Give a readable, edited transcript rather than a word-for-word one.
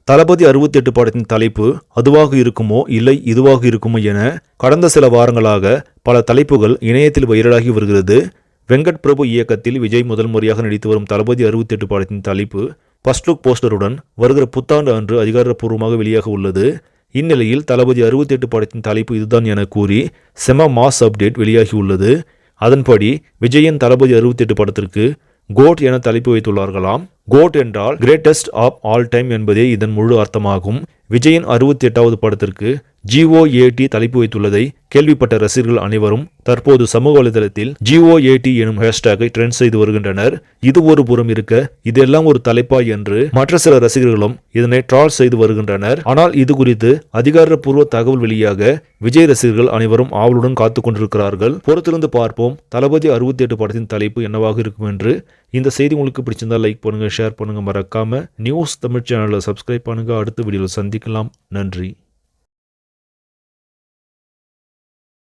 தளபதி 68 படத்தின் தலைப்பு அதுவாக இருக்குமோ இல்லை இதுவாக இருக்குமோ என கடந்த சில வாரங்களாக பல தலைப்புகள் இணையத்தில் வைரலாகி வருகிறது. வெங்கட் பிரபு இயக்கத்தில் விஜய் முதல் முறையாக நடித்து வரும் தளபதி 68 படத்தின் தலைப்பு ஃபர்ஸ்ட் லுக் போஸ்டருடன் வருகிற புத்தாண்டு அன்று அதிகாரப்பூர்வமாக வெளியாக உள்ளது. இந்நிலையில் தளபதி 68 படத்தின் தலைப்பு இதுதான் என கூறி செம மாஸ் அப்டேட் வெளியாகி உள்ளது. அதன்படி விஜயின் தளபதி 68 படத்திற்கு கோட் என தலைப்பு வைத்துள்ளார்களாம். கோட் என்றால் கிரேட்டஸ்ட் ஆஃப் ஆல் டைம் என்பதே இதன் முழு அர்த்தமாகும். விஜயின் 68வது படத்திற்கு GOAT தலைப்பு வைத்துள்ளதை கேள்விப்பட்ட ரசிகர்கள் அனைவரும் தற்போது சமூக வலைதளத்தில் GOAT எனும் ஹேஷ்டாகை ட்ரெண்ட் செய்து வருகின்றனர். இது ஒரு புறம் இருக்க இதெல்லாம் ஒரு தலைப்பா என்று மற்ற சில ரசிகர்களும் இதனை ட்ரால் செய்து வருகின்றனர். ஆனால் இது குறித்து அதிகாரப்பூர்வ தகவல் வெளியாக விஜய் ரசிகர்கள் அனைவரும் ஆவலுடன் காத்துக் கொண்டிருக்கிறார்கள். பொறுத்திருந்து பார்ப்போம் தளபதி 68 படத்தின் தலைப்பு என்னவாக இருக்கும் என்று. இந்த செய்தி உங்களுக்கு பிடிச்சிருந்தால் லைக் பண்ணுங்க, ஷேர் பண்ணுங்க, மறக்காம நியூஸ் தமிழ் சேனலை சப்ஸ்கிரைப் பண்ணுங்க. அடுத்த வீடியோவில் சந்திக்கலாம். நன்றி.